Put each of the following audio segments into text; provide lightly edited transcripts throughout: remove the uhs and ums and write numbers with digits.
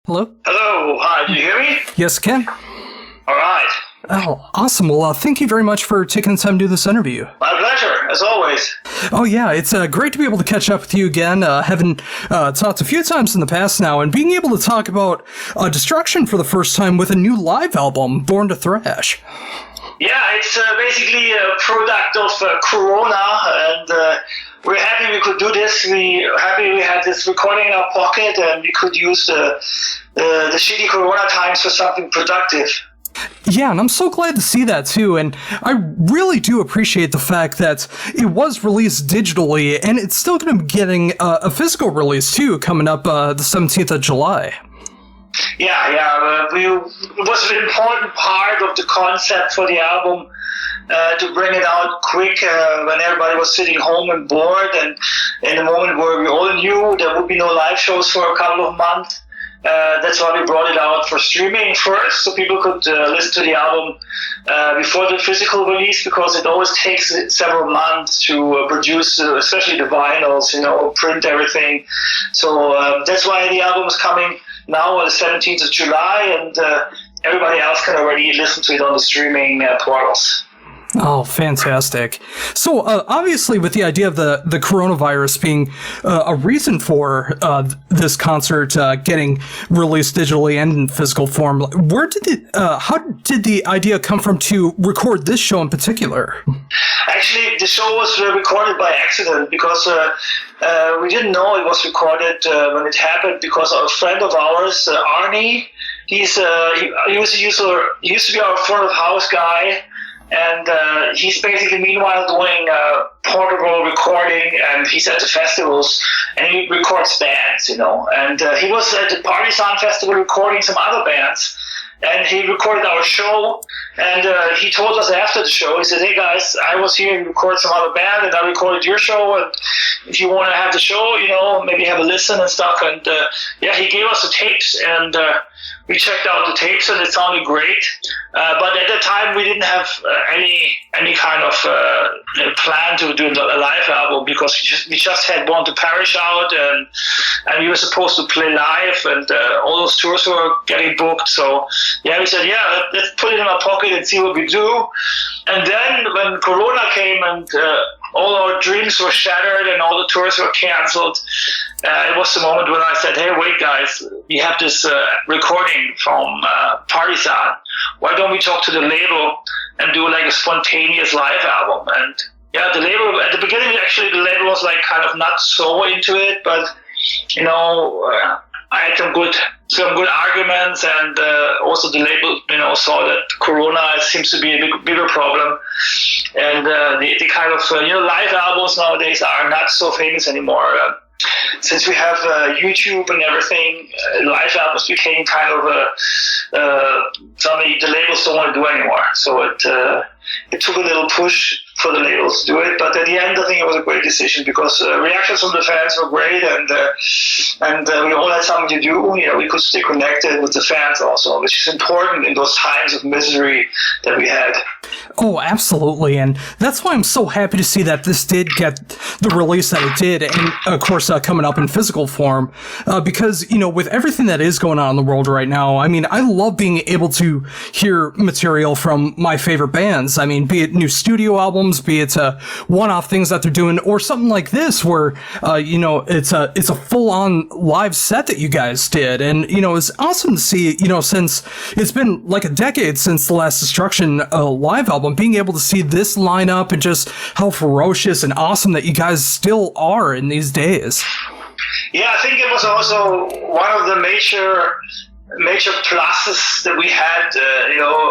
Hello? Hello, hi, do you hear me? Yes, Ken. All right. Oh, awesome. Well, thank you very much for taking the time to do this interview. My pleasure, as always. Oh, yeah, it's great to be able to catch up with you again. Having talked a few times in the past now, and being able to talk about Destruction for the first time with a new live album, Born to Thrash. Yeah, it's basically a product of Corona, and we're happy we could do this. We're happy we had this recording in our pocket, and we could use the shitty Corona times for something productive. Yeah, and I'm so glad to see that too, and I really do appreciate the fact that it was released digitally, and it's still going to be getting a physical release too, coming up the 17th of July. Yeah, it was an important part of the concept for the album to bring it out quick when everybody was sitting home and bored, and in a moment where we all knew there would be no live shows for a couple of months. That's why we brought it out for streaming first, so people could listen to the album before the physical release, because it always takes several months to produce, especially the vinyls, print everything. So that's why the album is coming now on the 17th of July, and everybody else can already listen to it on the streaming portals. Oh, fantastic. So, obviously, with the idea of the coronavirus being a reason for this concert getting released digitally and in physical form, how did the idea come from to record this show in particular? Actually, the show was recorded by accident, because we didn't know it was recorded when it happened, because a friend of ours, Arnie, he used to be our front of house guy. And he's basically meanwhile doing portable recording, and he's at the festivals, and he records bands, And he was at the Partisan Festival recording some other bands, and he recorded our show, and he told us after the show, he said, "Hey guys, I was here and recorded some other band, and I recorded your show, and if you want to have the show, maybe have a listen and stuff." And he gave us the tapes, and we checked out the tapes, and it sounded great. But at the time, we didn't have any kind of plan to do a live album, because we just had Born to Perish out, and we were supposed to play live, and all those tours were getting booked. So we said, let's put it in our pocket and see what we do. And then when Corona came and all our dreams were shattered and all the tours were canceled, it was the moment when I said, "Hey, wait, guys, we have this recording from Partisan. Why don't we talk to the label and do like a spontaneous live album?" And the label at the beginning, actually, the label was like kind of not so into it, but I had some good arguments, and also the label, saw that Corona seems to be a bigger problem, and the kind of live albums nowadays are not so famous anymore. Since we have YouTube and everything, live albums became kind of something the labels don't want to do anymore. So it took a little push for the labels to do it, but at the end, I think it was a great decision, because reactions from the fans were great, and we all had something to do. We could stay connected with the fans also, which is important in those times of misery that we had. Oh, absolutely, and that's why I'm so happy to see that this did get the release that it did, and of course coming up in physical form, because, with everything that is going on in the world right now, I mean, I love being able to hear material from my favorite bands. I mean, be it new studio albums, be it one-off things that they're doing, or something like this where, it's a full-on live set that you guys did, and, it's awesome to see, since it's been like a decade since the last Destruction live album, being able to see this lineup and just how ferocious and awesome that you guys still are in these days. Yeah, I think it was also one of the major pluses that we had,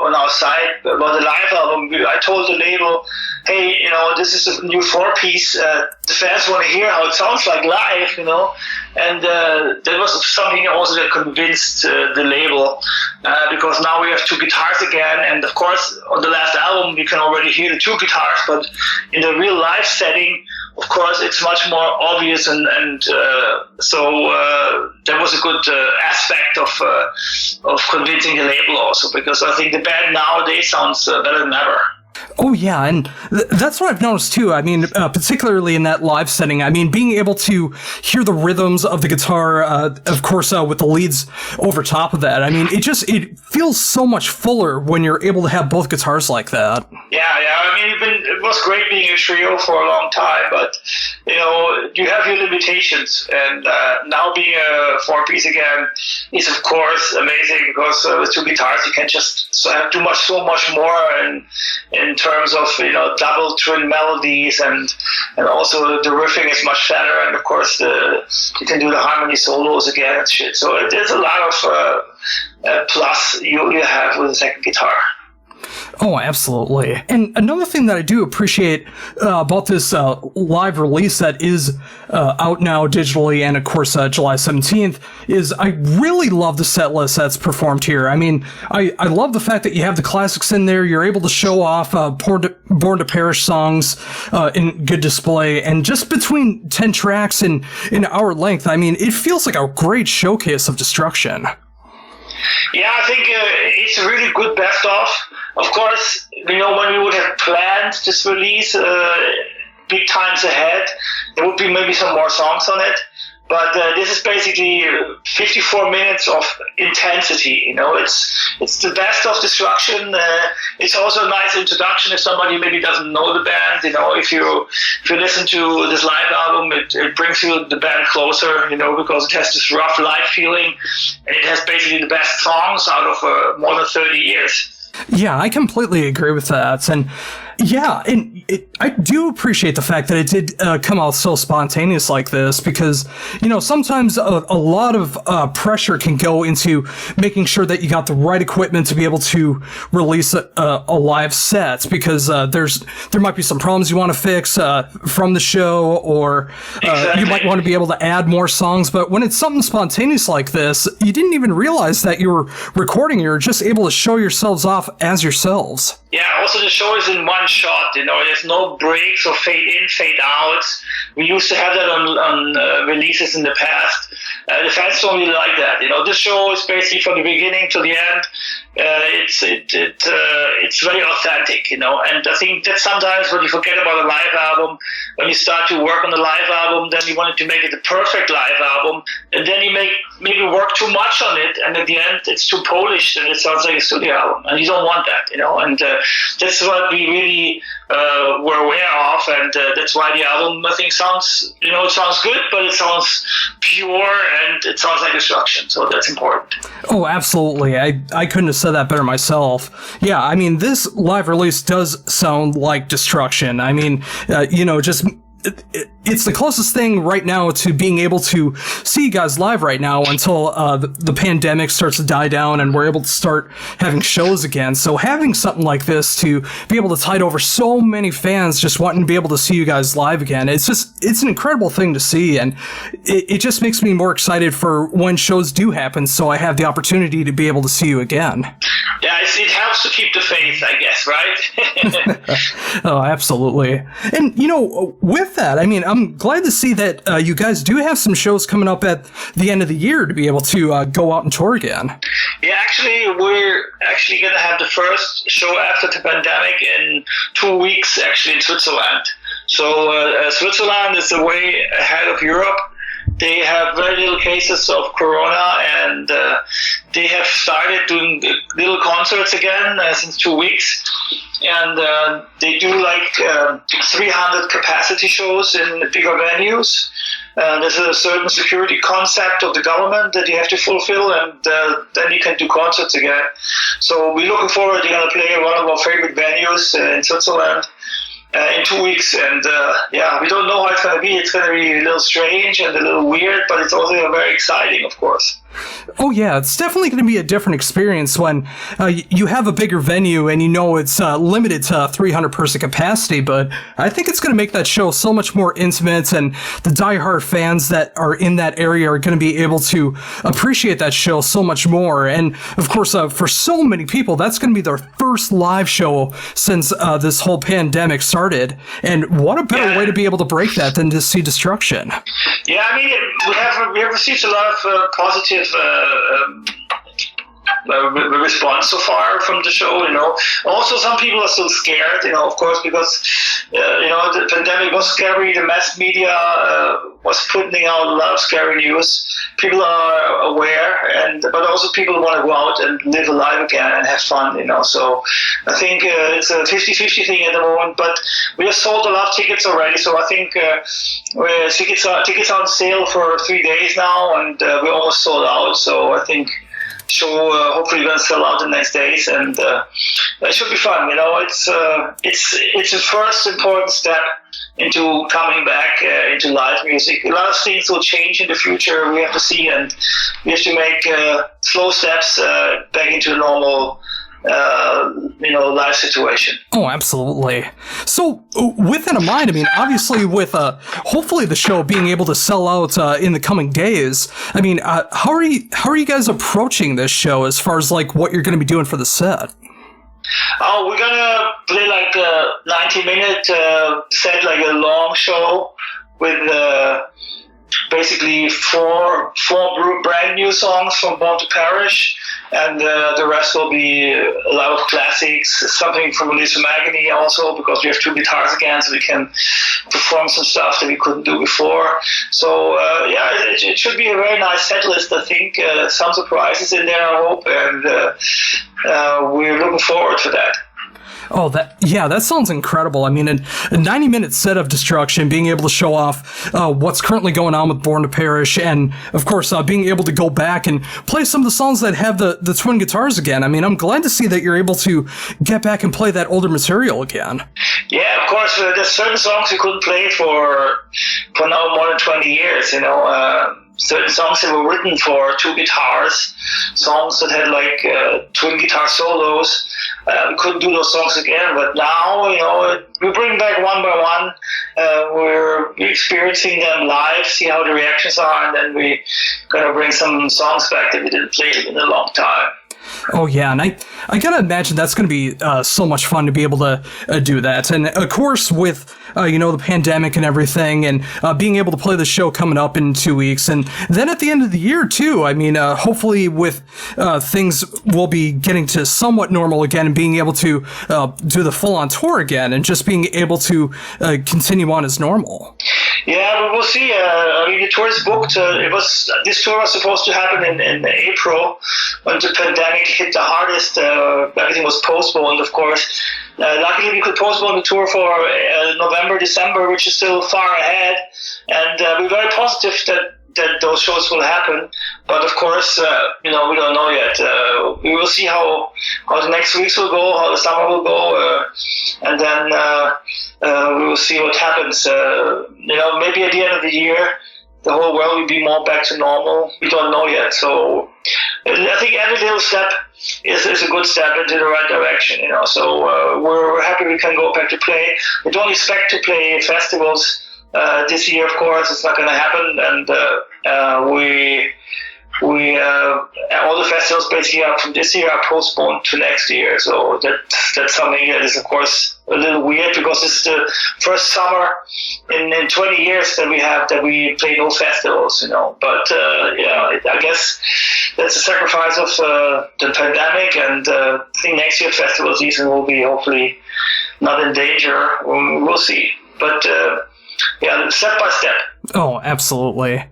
on our side about the live album. I told the label, "Hey, this is a new 4-piece. The fans want to hear how it sounds like live, And that was something also that convinced the label, because now we have 2 guitars again, and of course on the last album we can already hear the 2 guitars, but in the real live setting, of course, it's much more obvious, and so that was a good aspect of convincing the label also, because I think the band nowadays sounds better than ever. Oh, yeah, and that's what I've noticed, too. I mean, particularly in that live setting, I mean, being able to hear the rhythms of the guitar, of course, with the leads over top of that, I mean, it feels so much fuller when you're able to have both guitars like that. Yeah, I mean, it was great being a trio for a long time, but, you have your limitations, and now being a four-piece again is, of course, amazing, because with two guitars, you can just do so much more in terms of double twin melodies, and also the riffing is much better, and of course you can do the harmony solos again and shit. So there's a lot of plus you have with the second guitar. Oh, absolutely. And another thing that I do appreciate about this live release that is out now digitally and, of course, July 17th is I really love the set list that's performed here. I mean, I love the fact that you have the classics in there. You're able to show off Born to Perish songs in good display. And just between 10 tracks in an hour length, I mean, it feels like a great showcase of destruction. Yeah, I think it's a really good best of. Of course, when we would have planned this release big times ahead, there would be maybe some more songs on it. But this is basically 54 minutes of intensity. It's the best of destruction. It's also a nice introduction if somebody maybe doesn't know the band. If you listen to this live album, it brings you the band closer. Because it has this rough live feeling, and it has basically the best songs out of more than 30 years. Yeah, I completely agree with that. And yeah, and I do appreciate the fact that it did come out so spontaneous like this, because, sometimes a lot of pressure can go into making sure that you got the right equipment to be able to release a live set, because there might be some problems you want to fix from the show, or you might want to be able to add more songs. But when it's something spontaneous like this, you didn't even realize that you were recording. You're just able to show yourselves off as yourselves. Yeah, also the show is in one shot, there's no breaks or fade in, fade out. We used to have that on releases in the past. The fans don't really like that. This show is basically from the beginning to the end. It's very authentic, and I think that sometimes when you forget about a live album, when you start to work on the live album, then you wanted to make it the perfect live album, and then you maybe work too much on it, and at the end it's too polished and it sounds like a studio album, and you don't want that, and that's what we really were aware of, and that's why the album, I think, sounds, it sounds good, but it sounds pure and it sounds like destruction, so that's important. Oh, absolutely. I couldn't have said that better myself. Yeah, I mean, this live release does sound like destruction. I mean, just it's the closest thing right now to being able to see you guys live right now until the pandemic starts to die down and we're able to start having shows again. So having something like this to be able to tide over so many fans just wanting to be able to see you guys live again, it's an incredible thing to see, and it just makes me more excited for when shows do happen, so I have the opportunity to be able to see you again. Yeah, it helps to keep the faith, I guess, right? Oh, absolutely. And, with that, I mean, I'm glad to see that you guys do have some shows coming up at the end of the year to be able to go out and tour again. Yeah, actually, we're going to have the first show after the pandemic in 2 weeks, actually, in Switzerland. So Switzerland is way ahead of Europe. They have very little cases of corona, and they have started doing little concerts again since 2 weeks. And they do 300 capacity shows in bigger venues. There's a certain security concept of the government that you have to fulfill, and then you can do concerts again. So we're looking forward. They're going to play one of our favorite venues in Switzerland in 2 weeks, and we don't know how it's going to be. It's going to be a little strange and a little weird, but it's also very exciting, of course. Oh yeah, it's definitely going to be a different experience when you have a bigger venue and it's limited to 300-person capacity, but I think it's going to make that show so much more intimate, and the diehard fans that are in that area are going to be able to appreciate that show so much more. And of course, for so many people, that's going to be their first live show since this whole pandemic started, and what a better way to be able to break that than to see destruction. Yeah, I mean, we have received a lot of positive the response so far from the show. Also some people are still scared. Of course, because the pandemic was scary. The mass media was putting out a lot of scary news. People are aware, but also people want to go out and live alive again and have fun. So I think it's a 50-50 thing at the moment. But we have sold a lot of tickets already. So I think tickets are on sale for 3 days now, and we're almost sold out. So I think show hopefully going to sell out the next days, and it should be fun. It's the first important step into coming back into live music. A lot of things will change in the future. We have to see, and we have to make slow steps back into a normal live situation. Oh, absolutely. So with that in mind, obviously with hopefully the show being able to sell out in the coming days, how are you guys approaching this show as far as like what you're going to be doing for the set? Oh, we're gonna play like a 90-minute set, like a long show with basically four brand new songs from Born to Perish, and the rest will be a lot of classics, something from Release from Agony also, because we have 2 guitars again, so we can perform some stuff that we couldn't do before. So it should be a very nice set list, I think. Some surprises in there, I hope, and we're looking forward to that. Oh, that sounds incredible. A 90-minute set of Destruction, being able to show off what's currently going on with Born to Perish, and of course being able to go back and play some of the songs that have the twin guitars again. I'm glad to see that you're able to get back and play that older material again. Yeah, of course. There's certain songs we couldn't play for now more than 20 years. Certain songs that were written for 2 guitars, songs that had like twin guitar solos. We couldn't do those songs again, but now, we bring back one by one. We're experiencing them live, see how the reactions are, and then we're going to bring some songs back that we didn't play in a long time. Oh, yeah, and I gotta imagine that's gonna be so much fun to be able to do that. And, of course, with, the pandemic and everything, and being able to play the show coming up in 2 weeks, and then at the end of the year, too, hopefully with things will be getting to somewhat normal again, and being able to do the full-on tour again, and just being able to continue on as normal. Yeah, we'll see. The tour is booked. This tour was supposed to happen in April, when the pandemic hit the hardest. Everything was postponed, of course. Luckily, we could postpone the tour for November, December, which is still far ahead. And we're very positive that those shows will happen. But of course, we don't know yet. We will see how the next weeks will go, how the summer will go, and then we will see what happens. Maybe at the end of the year, the whole world will be more back to normal. We don't know yet. So I think every little step is a good step into the right direction. So we're happy we can go back to play. We don't expect to play festivals this year, of course. It's not going to happen, and we all the festivals basically from this year are postponed to next year. So that's something that is, of course, a little weird, because this is the first summer in 20 years that we play no festivals. But I guess that's a sacrifice of the pandemic, and I think next year festival season will be hopefully not in danger. We'll see, but step by step. Oh, absolutely.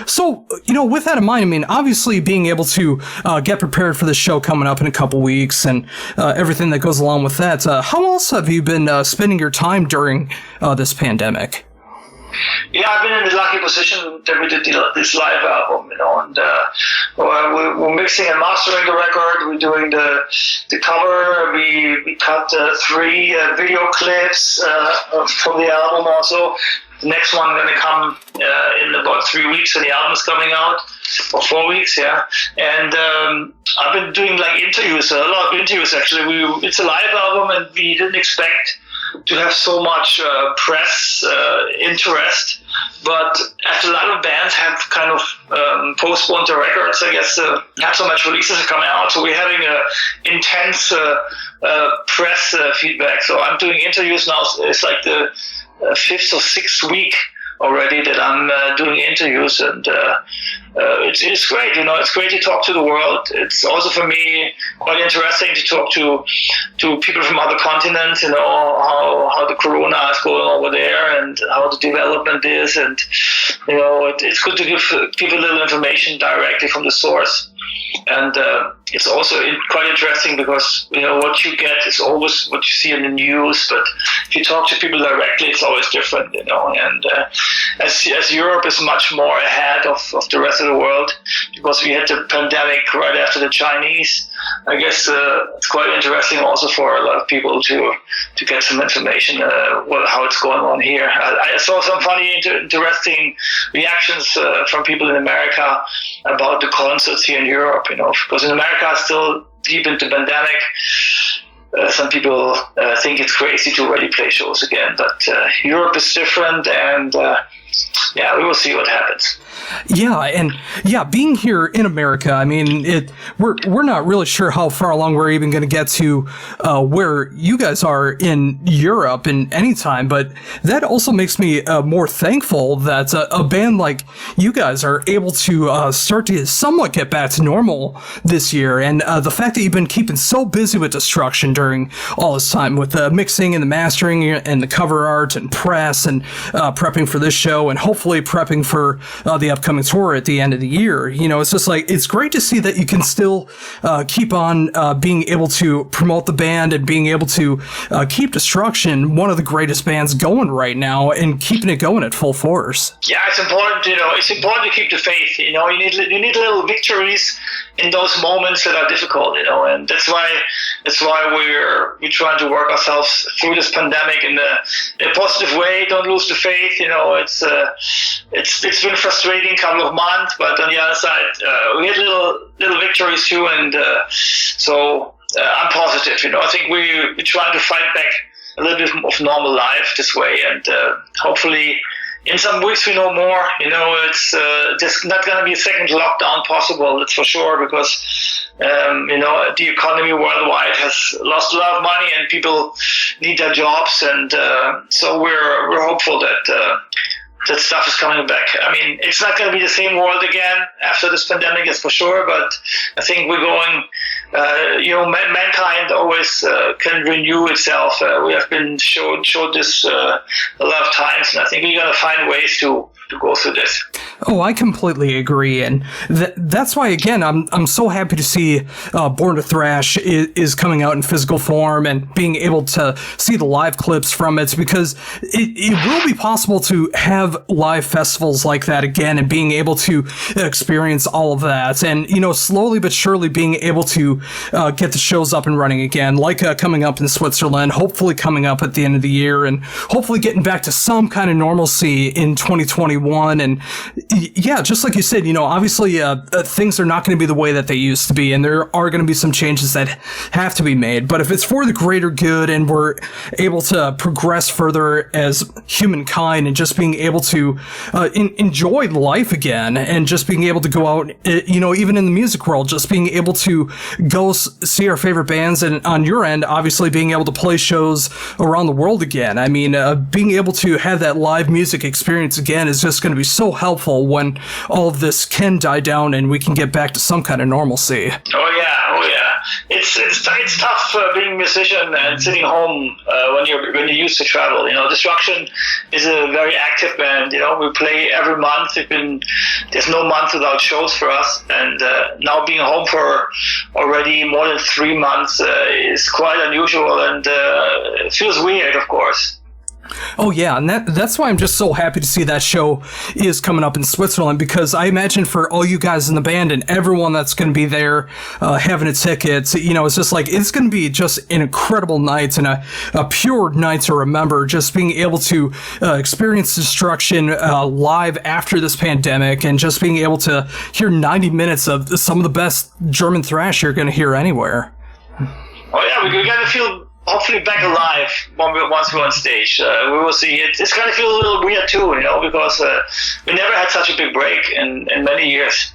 So, with that in mind, obviously being able to get prepared for the show coming up in a couple weeks, and everything that goes along with that, how else have you been spending your time during this pandemic? Yeah, I've been in the lucky position that we did this live album, and we're mixing and mastering the record. We're doing the cover. We cut 3 video clips from the album also. The next one going to come in about 3 weeks, when the album's coming out, or 4 weeks, yeah. And I've been doing like interviews, a lot of interviews actually. It's a live album, and we didn't expect to have so much press interest, but after a lot of bands have kind of postponed their records, I guess not so much releases are coming out, so we're having intense press feedback. So I'm doing interviews now. It's like the 5th or 6th week already that I'm doing interviews, and it's great. It's great to talk to the world. It's also for me quite interesting to talk to people from other continents. How the corona is going over there and how the development is, and it's good to give people a little information directly from the source. And it's also quite interesting because what you get is always what you see in the news, but if you talk to people directly, it's always different. And as Europe is much more ahead of the rest of the world because we had the pandemic right after the Chinese, I guess it's quite interesting also for a lot of people to get some information how it's going on here. I saw some funny, interesting reactions from people in America about the concerts here in Europe, because in America it's still deep into the pandemic. Some people think it's crazy to already play shows again, but Europe is different, and we will see what happens. Being here in America, I mean, we're not really sure how far along we're even going to get to where you guys are in Europe in any time, but that also makes me more thankful that a band like you guys are able to start to somewhat get back to normal this year, and the fact that you've been keeping so busy with Destruction during all this time with the mixing and the mastering and the cover art and press and prepping for this show and hopefully prepping for the upcoming tour at the end of the year. It's just like, it's great to see that you can still keep on being able to promote the band and being able to keep Destruction, one of the greatest bands going right now, and keeping it going at full force. Yeah, it's important. It's important to keep the faith. You need little victories in those moments that are difficult. And that's why we're trying to work ourselves through this pandemic in a positive way. Don't lose the faith. It's been frustrating couple of months, but on the other side, we had little victories too, and so I'm positive. I think we're trying to fight back a little bit of normal life this way, and hopefully in some weeks we know more. It's there's not going to be a second lockdown possible, that's for sure, because the economy worldwide has lost a lot of money and people need their jobs, and so we're hopeful that stuff is coming back. I mean, it's not going to be the same world again after this pandemic, that's for sure, but I think we're going, mankind always can renew itself. We have been showed this a lot of times, and I think we're going to find ways to go through this. Oh, I completely agree, and that's why, again, I'm so happy to see Born to Thrash is coming out in physical form and being able to see the live clips from it, because it will be possible to have live festivals like that again and being able to experience all of that, and slowly but surely being able to get the shows up and running again, like coming up in Switzerland, hopefully coming up at the end of the year, and hopefully getting back to some kind of normalcy in 2021. And yeah, just like you said, obviously things are not going to be the way that they used to be, and there are going to be some changes that have to be made, but if it's for the greater good and we're able to progress further as humankind and just being able to enjoy life again, and just being able to go out, even in the music world, just being able to go see our favorite bands, and on your end, obviously being able to play shows around the world again. I mean, being able to have that live music experience again is just going to be so helpful when all of this can die down and we can get back to some kind of normalcy. Oh yeah. It's tough being a musician and sitting home when you're used to travel. Destruction is a very active band. We play every month. There's no month without shows for us, and now being home for already more than 3 months is quite unusual, and it feels weird, of course. Oh yeah, and that's why I'm just so happy to see that show is coming up in Switzerland, because I imagine for all you guys in the band and everyone that's going to be there having a ticket, it's just like, it's going to be just an incredible night and a pure night to remember, just being able to experience Destruction live after this pandemic, and just being able to hear 90 minutes of some of the best German thrash you're going to hear anywhere. Oh yeah, we're going to feel hopefully back alive once we're on stage. We will see. It's going to feel a little weird too, because we never had such a big break in many years.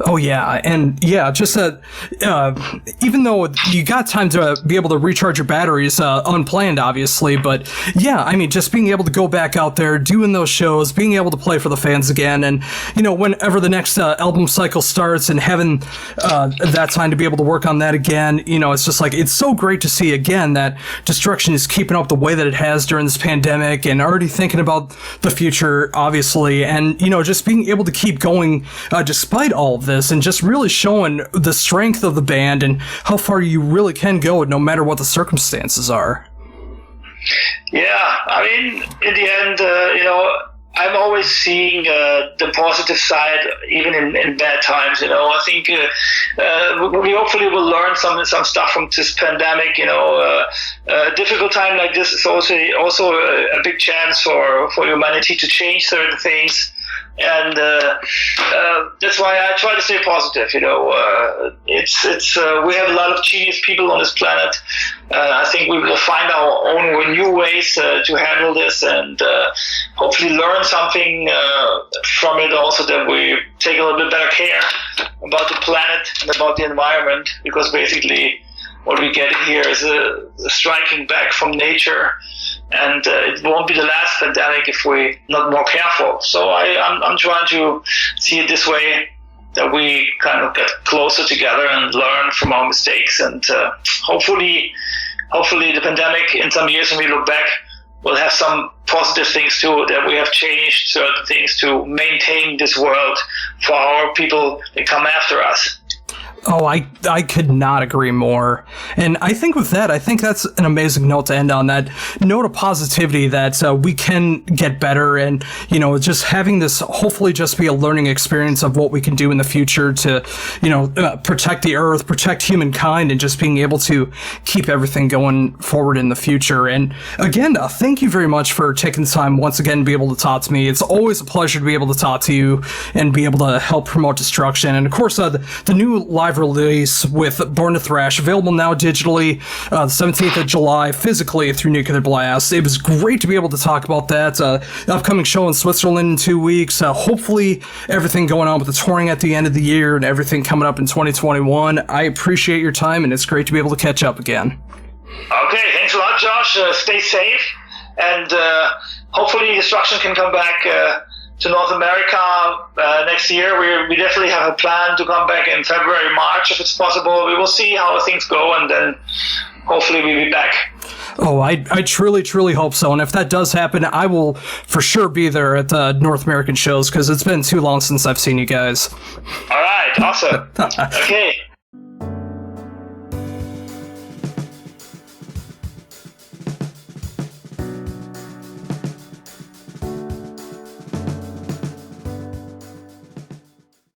Oh yeah, and yeah, just even though you got time to be able to recharge your batteries, unplanned, obviously, but yeah, I mean, just being able to go back out there, doing those shows, being able to play for the fans again, and whenever the next album cycle starts, and having that time to be able to work on that again, it's just like it's so great to see again that Destruction is keeping up the way that it has during this pandemic, and already thinking about the future, obviously, and just being able to keep going despite all of this, and just really showing the strength of the band and how far you really can go no matter what the circumstances are. Yeah, I mean, in the end, I'm always seeing the positive side, even in bad times. I think we hopefully will learn some stuff from this pandemic. A difficult time like this is also a big chance for humanity to change certain things. And that's why I try to stay positive. It's we have a lot of genius people on this planet. I think we will find our own new ways to handle this, and hopefully learn something from it. Also, that we take a little bit better care about the planet and about the environment, because basically what we get here is a striking back from nature. And it won't be the last pandemic if we're not more careful. So I'm trying to see it this way, that we kind of get closer together and learn from our mistakes. And hopefully the pandemic, in some years when we look back, will have some positive things too, that we have changed certain things to maintain this world for our people that come after us. Oh, I could not agree more. And I think with that, that's an amazing note to end on, that note of positivity that we can get better, and, just having this hopefully just be a learning experience of what we can do in the future to, protect the earth, protect humankind, and just being able to keep everything going forward in the future. And again, thank you very much for taking the time once again to be able to talk to me. It's always a pleasure to be able to talk to you and be able to help promote Destruction. And of course, the new live release with Born to Thrash, available now digitally, the 17th of July, physically through Nuclear Blast. It was great to be able to talk about that. The upcoming show in Switzerland in 2 weeks. Hopefully everything going on with the touring at the end of the year and everything coming up in 2021. I appreciate your time, and it's great to be able to catch up again. Okay, thanks a lot, Josh. Stay safe, and hopefully Destruction can come back to North America next year. We definitely have a plan to come back in February, March, if it's possible. We will see how things go, and then hopefully we'll be back. Oh, I truly, truly hope so. And if that does happen, I will for sure be there at the North American shows, because it's been too long since I've seen you guys. All right, awesome. Okay.